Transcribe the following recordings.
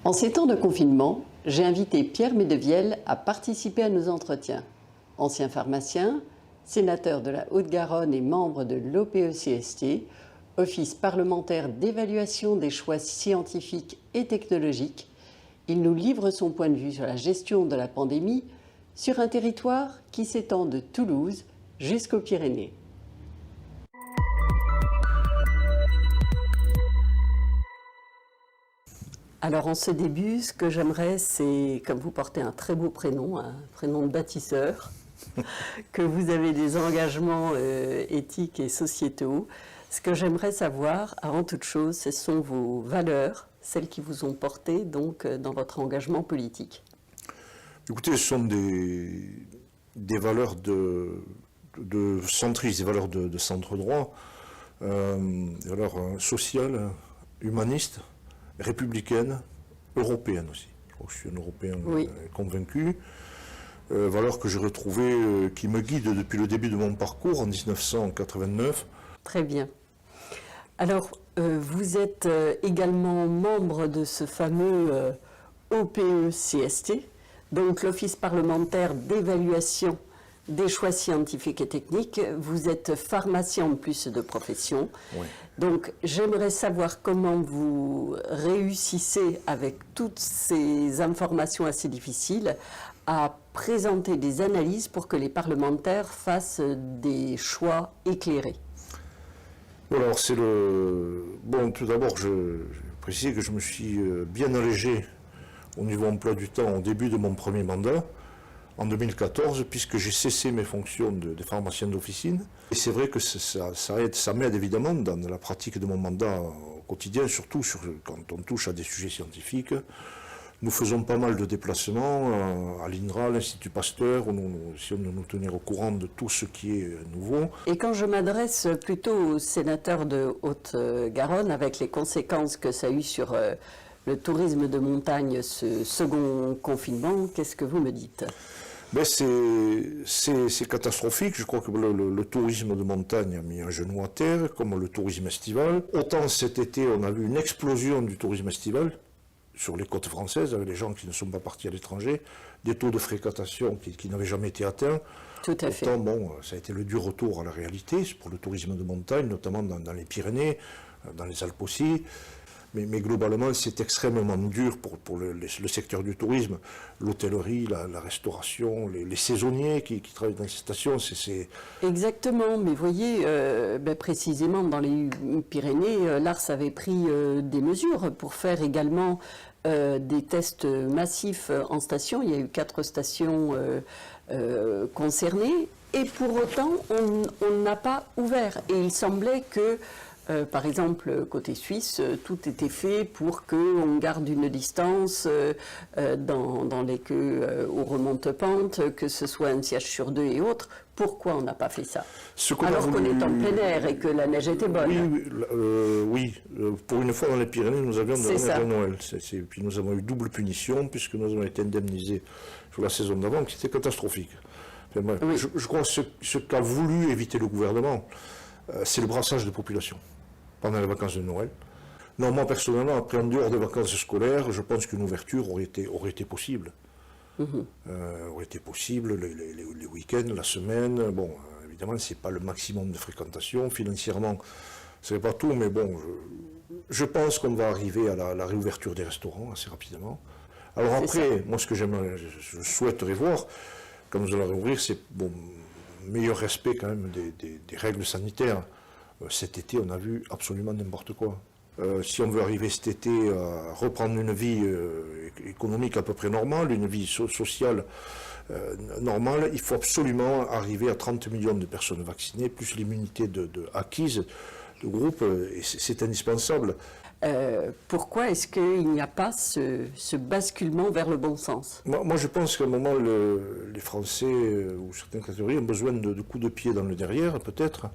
En ces temps de confinement, j'ai invité Pierre Medevielle à participer à nos entretiens. Ancien pharmacien, sénateur de la Haute-Garonne et membre de l'OPE-CST, Office parlementaire d'évaluation des choix scientifiques et technologiques, il nous livre son point de vue sur la gestion de la pandémie sur un territoire qui s'étend de Toulouse jusqu'aux Pyrénées. Alors en ce début, ce que j'aimerais, c'est, comme vous portez un très beau prénom, un prénom de bâtisseur, que vous avez des engagements éthiques et sociétaux, ce que j'aimerais savoir, avant toute chose, ce sont vos valeurs, celles qui vous ont porté donc dans votre engagement politique. Écoutez, ce sont des valeurs de centrisme, des valeurs de centre-droit, des valeurs sociales, humanistes, républicaine, européenne aussi. Je crois que je suis un Européen convaincu. Valeurs que j'ai retrouvées, qui me guident depuis le début de mon parcours en 1989. Très bien. Alors, vous êtes également membre de ce fameux OPE-CST, donc l'Office parlementaire d'évaluation des choix scientifiques et techniques. Vous êtes pharmacien en plus de profession. Oui. Donc, j'aimerais savoir comment vous réussissez, avec toutes ces informations assez difficiles, à présenter des analyses pour que les parlementaires fassent des choix éclairés. Alors, c'est le... Bon, tout d'abord, je précise que je me suis bien allégé au niveau emploi du temps au début de mon premier mandat, en 2014, puisque j'ai cessé mes fonctions de pharmacien d'officine. Et c'est vrai que ça m'aide évidemment dans la pratique de mon mandat au quotidien, surtout quand on touche à des sujets scientifiques. Nous faisons pas mal de déplacements à l'INRA, à l'Institut Pasteur, où nous essayons de nous tenir au courant de tout ce qui est nouveau. Et quand je m'adresse plutôt aux sénateurs de Haute-Garonne, avec les conséquences que ça a eu sur le tourisme de montagne, ce second confinement, qu'est-ce que vous me dites ? Ben c'est catastrophique. Je crois que le tourisme de montagne a mis un genou à terre, comme le tourisme estival. Autant cet été, on a vu une explosion du tourisme estival sur les côtes françaises, avec les gens qui ne sont pas partis à l'étranger, des taux de fréquentation qui n'avaient jamais été atteints. Tout à fait. Pourtant, bon, ça a été le dur retour à la réalité pour le tourisme de montagne, notamment dans les Pyrénées, dans les Alpes aussi. Mais globalement, c'est extrêmement dur pour le secteur du tourisme, l'hôtellerie, la restauration, les saisonniers qui travaillent dans ces stations. Exactement, mais voyez, précisément dans les Pyrénées, l'ARS avait pris des mesures pour faire également des tests massifs en station. Il y a eu 4 stations concernées, et pour autant, on n'a pas ouvert. Et il semblait que par exemple, côté suisse, tout était fait pour qu'on garde une distance dans les queues aux remonte-pentes, que ce soit un siège sur 2 et autres. Pourquoi on n'a pas fait ça? Alors qu'on est en plein air et que la neige était bonne. Oui, pour une fois dans les Pyrénées, nous avions de la neige à Noël. Puis nous avons eu double punition, puisque nous avons été indemnisés sur la saison d'avant, qui était catastrophique. Enfin, bref, oui. Je crois que ce qu'a voulu éviter le gouvernement, c'est le brassage de population pendant les vacances de Noël. Non, moi personnellement, après en dehors des vacances scolaires, je pense qu'une ouverture aurait été possible. Aurait été possible les week-ends, la semaine. Bon, évidemment, c'est pas le maximum de fréquentation. Financièrement, c'est pas tout, mais bon, je pense qu'on va arriver à la réouverture des restaurants assez rapidement. Alors après, moi, ce que je souhaiterais voir, quand nous allons réouvrir, c'est bon, meilleur respect quand même des règles sanitaires. Cet été, on a vu absolument n'importe quoi. Si on veut arriver cet été à reprendre une vie économique à peu près normale, une vie sociale normale, il faut absolument arriver à 30 millions de personnes vaccinées, plus l'immunité acquise de groupe, et c'est indispensable. Pourquoi est-ce qu'il n'y a pas ce basculement vers le bon sens? Moi, je pense qu'à un moment, les Français ou certaines catégories ont besoin de coups de pied dans le derrière, peut-être.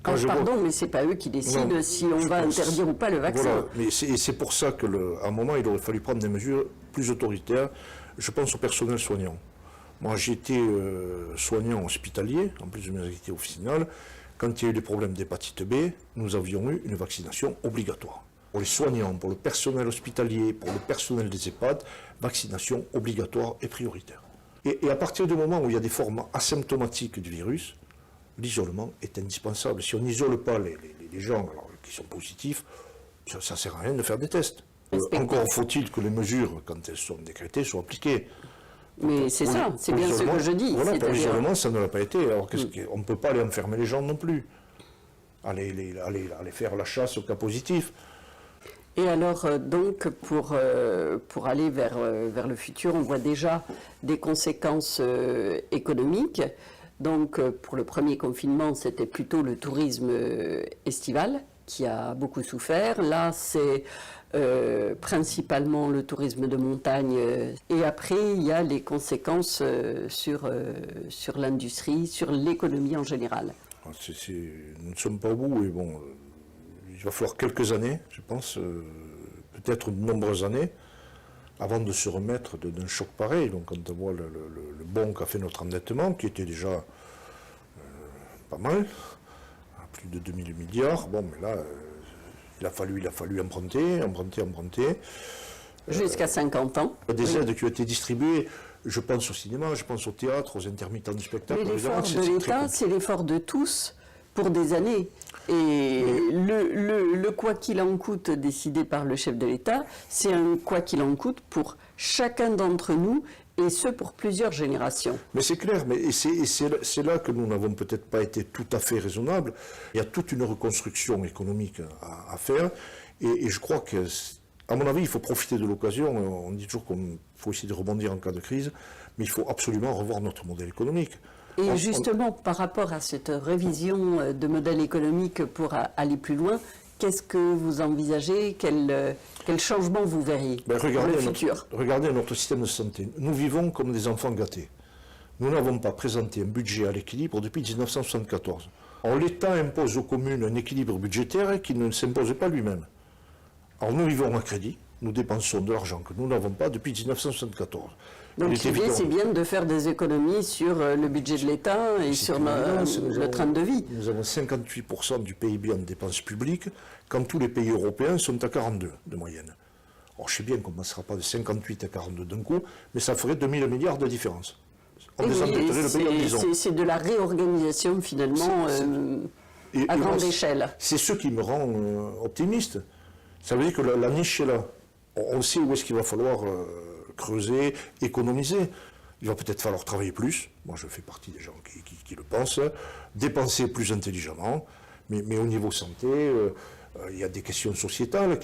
Mais ce n'est pas eux qui décident si on va interdire ou pas le vaccin. Voilà, mais c'est pour ça qu'à un moment, il aurait fallu prendre des mesures plus autoritaires. Je pense au personnel soignant. Moi, j'étais soignant hospitalier, en plus de mes activités officinales. Quand il y a eu des problèmes d'hépatite B, nous avions eu une vaccination obligatoire. Pour les soignants, pour le personnel hospitalier, pour le personnel des EHPAD, vaccination obligatoire et prioritaire. Et à partir du moment où il y a des formes asymptomatiques du virus, l'isolement est indispensable. Si on n'isole pas les gens qui sont positifs, ça ne sert à rien de faire des tests. Encore faut-il que les mesures, quand elles sont décrétées, soient appliquées. Mais c'est ça, c'est bien ce que je dis. Voilà, pour l'isolement, ça ne l'a pas été. Alors on ne peut pas aller enfermer les gens non plus. Aller faire la chasse aux cas positifs. Et alors, donc, pour aller vers le futur, on voit déjà des conséquences économiques. Donc, pour le premier confinement, c'était plutôt le tourisme estival qui a beaucoup souffert. Là, c'est principalement le tourisme de montagne. Et après, il y a les conséquences sur l'industrie, sur l'économie en général. Nous ne sommes pas au bout, et bon, il va falloir quelques années, je pense, peut-être de nombreuses années, avant de se remettre d'un choc pareil. Donc quand on voit le bond qu'a fait notre endettement, qui était déjà pas mal, à plus de 2000 milliards, bon, mais là, il a fallu emprunter. Jusqu'à 50 ans. Il y a des aides qui ont été distribuées. Je pense au cinéma, je pense au théâtre, aux intermittents du spectacle. Mais l'effort de l'État, c'est l'effort de tous pour des années. Et le quoi qu'il en coûte décidé par le chef de l'État, c'est un quoi qu'il en coûte pour chacun d'entre nous, et ce pour plusieurs générations. Mais c'est clair, mais c'est là que nous n'avons peut-être pas été tout à fait raisonnables. Il y a toute une reconstruction économique à faire, et je crois que, à mon avis, il faut profiter de l'occasion. On dit toujours qu'il faut essayer de rebondir en cas de crise, mais il faut absolument revoir notre modèle économique. Et justement, par rapport à cette révision de modèle économique pour aller plus loin, qu'est-ce que vous envisagez? Quel changement vous verriez pour le futur? Regardez notre système de santé. Nous vivons comme des enfants gâtés. Nous n'avons pas présenté un budget à l'équilibre depuis 1974. Alors l'État impose aux communes un équilibre budgétaire qui ne s'impose pas lui-même. Alors nous vivons à crédit, nous dépensons de l'argent que nous n'avons pas depuis 1974. Donc l'idée, c'est bien de faire des économies sur le budget de l'État et sur le train de vie. Nous avons 58% du PIB en dépenses publiques, quand tous les pays européens sont à 42 de moyenne. Alors je sais bien qu'on ne passera pas de 58 à 42 d'un coup, mais ça ferait 2000 milliards de différence. On désendetterait le pays en 10 ans. C'est de la réorganisation finalement à grande échelle. C'est ce qui me rend optimiste. Ça veut dire que la niche est là. On sait où est-ce qu'il va falloir creuser, économiser. Il va peut-être falloir travailler plus. Moi, je fais partie des gens qui le pensent. Dépenser plus intelligemment. Mais au niveau santé, il y a des questions sociétales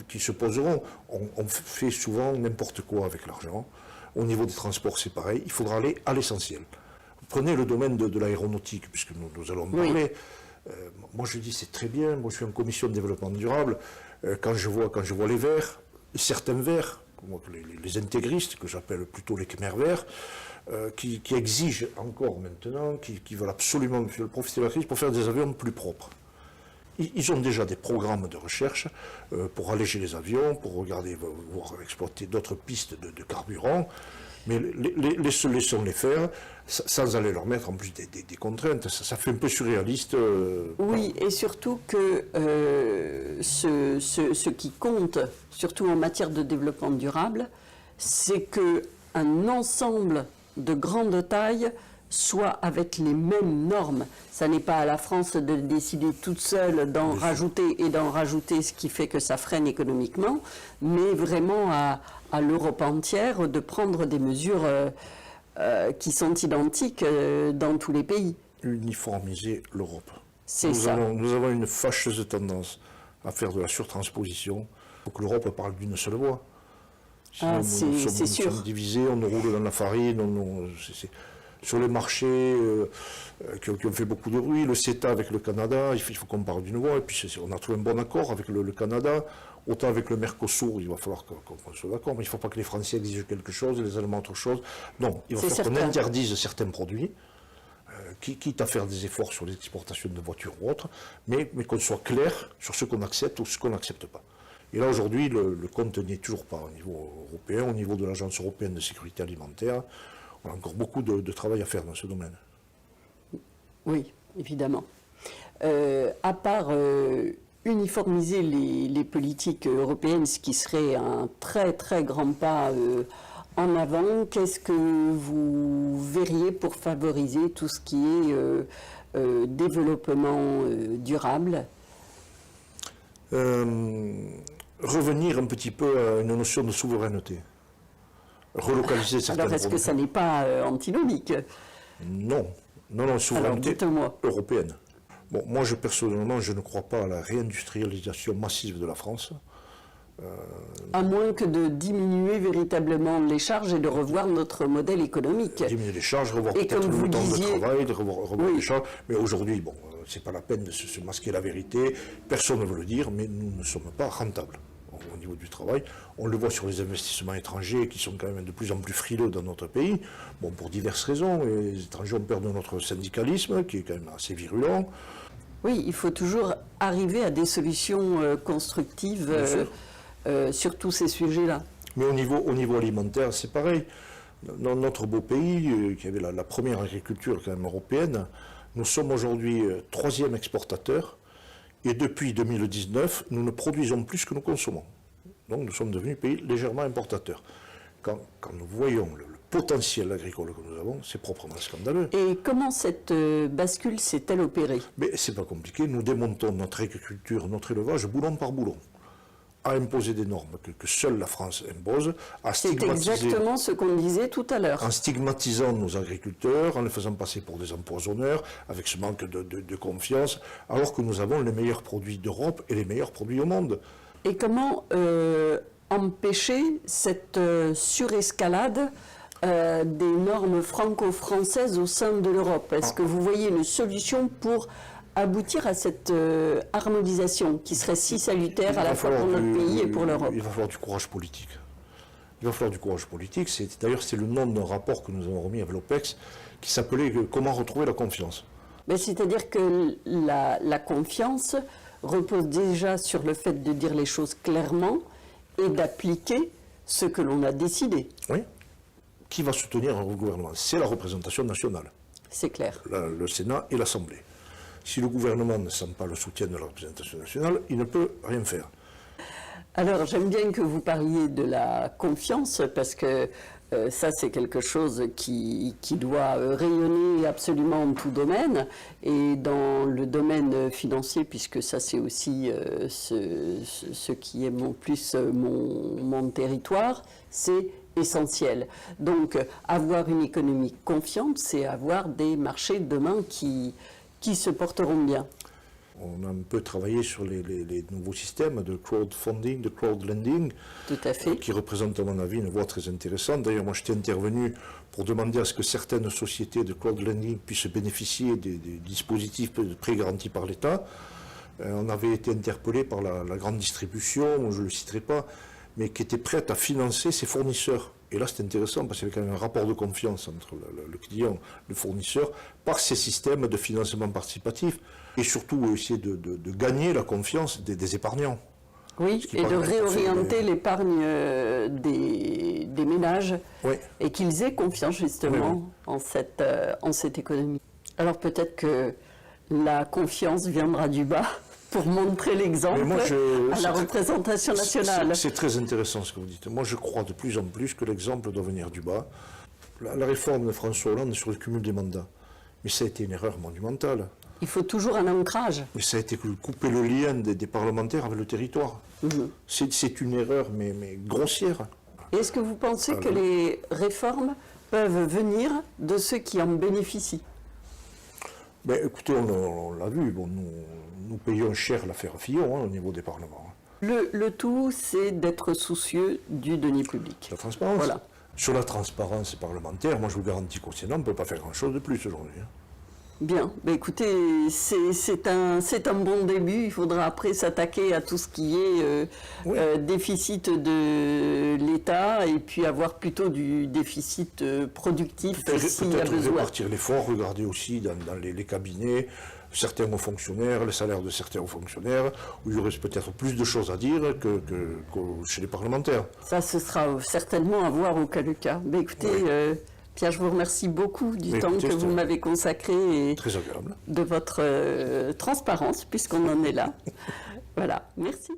qui se poseront. On fait souvent n'importe quoi avec l'argent. Au niveau des transports, c'est pareil. Il faudra aller à l'essentiel. Prenez le domaine de l'aéronautique, puisque nous allons en parler. Moi, je dis c'est très bien. Moi, je suis en commission de développement durable. Quand je vois les verts, certains verts, les intégristes, que j'appelle plutôt les Khmer verts, qui exigent encore maintenant, qui veulent absolument profiter de la crise pour faire des avions plus propres. Ils ont déjà des programmes de recherche pour alléger les avions, pour regarder, voir exploiter d'autres pistes de carburant, mais laissons-les faire, sans aller leur mettre en plus des contraintes. Ça fait un peu surréaliste. Oui, et surtout que ce qui compte, surtout en matière de développement durable, c'est qu'un ensemble de grande taille soit avec les mêmes normes. Ça n'est pas à la France de décider toute seule d'en rajouter et d'en rajouter, ce qui fait que ça freine économiquement, mais vraiment à l'Europe entière de prendre des mesures qui sont identiques dans tous les pays. Uniformiser l'Europe. C'est ça. Nous avons une fâcheuse tendance à faire de la surtransposition. Il faut que l'Europe parle d'une seule voix. Sinon, c'est sûr. Nous sommes divisés, on nous roule dans la farine, sur les marchés qui ont fait beaucoup de bruit, le CETA avec le Canada, il faut qu'on parle d'une voix, et puis on a trouvé un bon accord avec le Canada, autant avec le Mercosur, il va falloir qu'on soit d'accord, mais il ne faut pas que les Français exigent quelque chose, les Allemands autre chose. Non, il va falloir qu'on interdise certains produits, quitte à faire des efforts sur l'exportation de voitures ou autres, mais qu'on soit clair sur ce qu'on accepte ou ce qu'on n'accepte pas. Et là, aujourd'hui, le compte n'y est toujours pas au niveau européen, au niveau de l'Agence européenne de sécurité alimentaire. On a encore beaucoup de travail à faire dans ce domaine. Oui, évidemment. À part uniformiser les politiques européennes, ce qui serait un très très grand pas en avant. Qu'est-ce que vous verriez pour favoriser tout ce qui est développement durable? Revenir un petit peu à une notion de souveraineté. Relocaliser certaines... Alors, est-ce que ça n'est pas antinomique? Non. Non, souveraineté européenne. Bon, moi, personnellement, je ne crois pas à la réindustrialisation massive de la France. À moins que de diminuer véritablement les charges et de revoir notre modèle économique. Diminuer les charges, revoir peut-être le temps de travail, de revoir les charges. Mais aujourd'hui, bon, c'est pas la peine de se masquer la vérité. Personne ne veut le dire, mais nous ne sommes pas rentables au niveau du travail. On le voit sur les investissements étrangers qui sont quand même de plus en plus frileux dans notre pays. Bon, pour diverses raisons. Les étrangers ont peur de notre syndicalisme, qui est quand même assez virulent. Oui, il faut toujours arriver à des solutions constructives sur tous ces sujets-là. Mais au niveau alimentaire, c'est pareil. Dans notre beau pays, qui avait la première agriculture quand même européenne, nous sommes aujourd'hui 3e exportateur. Et depuis 2019, nous ne produisons plus que nous consommons. Donc nous sommes devenus pays légèrement importateurs. Quand nous voyons le potentiel agricole que nous avons, c'est proprement scandaleux. Et comment cette bascule s'est-elle opérée? Mais c'est pas compliqué. Nous démontons notre agriculture, notre élevage, boulon par boulon, à imposer des normes que seule la France impose, à stigmatiser... C'est exactement ce qu'on disait tout à l'heure. En stigmatisant nos agriculteurs, en les faisant passer pour des empoisonneurs, avec ce manque de confiance, alors que nous avons les meilleurs produits d'Europe et les meilleurs produits au monde. Et comment empêcher cette surescalade des normes franco-françaises au sein de l'Europe? Est-ce que vous voyez une solution pour aboutir à cette harmonisation qui serait si salutaire à la fois pour notre pays et pour l'Europe? Il va falloir du courage politique. Il va falloir du courage politique. D'ailleurs, c'est le nom d'un rapport que nous avons remis à l'OPEX qui s'appelait « Comment retrouver la confiance ». C'est-à-dire que la confiance repose déjà sur le fait de dire les choses clairement et d'appliquer ce que l'on a décidé. Oui. Qui va soutenir un gouvernement? C'est la représentation nationale. C'est clair. Le Sénat et l'Assemblée. Si le gouvernement ne sent pas le soutien de la représentation nationale, il ne peut rien faire. Alors, j'aime bien que vous parliez de la confiance, parce que ça, c'est quelque chose qui doit rayonner absolument en tout domaine, et dans le domaine financier, puisque ça, c'est aussi ce qui est mon territoire, c'est essentiel. Donc, avoir une économie confiante, c'est avoir des marchés demain qui se porteront bien. On a un peu travaillé sur les nouveaux systèmes de crowdfunding, de crowdlending, tout à fait. Qui représentent à mon avis une voie très intéressante. D'ailleurs, moi j'étais intervenu pour demander à ce que certaines sociétés de crowdlending puissent bénéficier des dispositifs de prêts garantis par l'État. On avait été interpellé par la grande distribution, je ne le citerai pas, mais qui était prête à financer ses fournisseurs. Et là, c'est intéressant parce qu'il y avait quand même un rapport de confiance entre le client, le fournisseur, par ces systèmes de financement participatif. Et surtout, essayer de gagner la confiance des épargnants. Oui, et de réorienter l'épargne des ménages, oui, et qu'ils aient confiance justement en cette économie. Alors peut-être que la confiance viendra du bas pour montrer l'exemple à la représentation nationale. C'est très intéressant ce que vous dites. Moi, je crois de plus en plus que l'exemple doit venir du bas. La réforme de François Hollande sur le cumul des mandats, mais ça a été une erreur monumentale. Il faut toujours un ancrage. Mais ça a été couper le lien des parlementaires avec le territoire. C'est une erreur, mais grossière. Est-ce que vous pensez que les réformes peuvent venir de ceux qui en bénéficient? Écoutez, on l'a vu, bon, nous payons cher l'affaire Fillon au niveau des parlements. Le tout, c'est d'être soucieux du denier public. La transparence. Voilà. Sur la transparence parlementaire, moi je vous garantis qu'au Sénat, on ne peut pas faire grand-chose de plus aujourd'hui. Bien, écoutez, c'est un bon début. Il faudra après s'attaquer à tout ce qui est déficit de l'État et puis avoir plutôt du déficit productif s'il y a besoin. Répartir l'effort, regarder aussi dans les cabinets, certains hauts fonctionnaires, les salaires de certains hauts fonctionnaires, où il y aurait peut-être plus de choses à dire que chez les parlementaires. Ça, ce sera certainement à voir au cas le cas. Mais écoutez, Pierre, je vous remercie beaucoup du temps que vous m'avez consacré et très agréable. De votre transparence, puisqu'on en est là. Voilà, merci.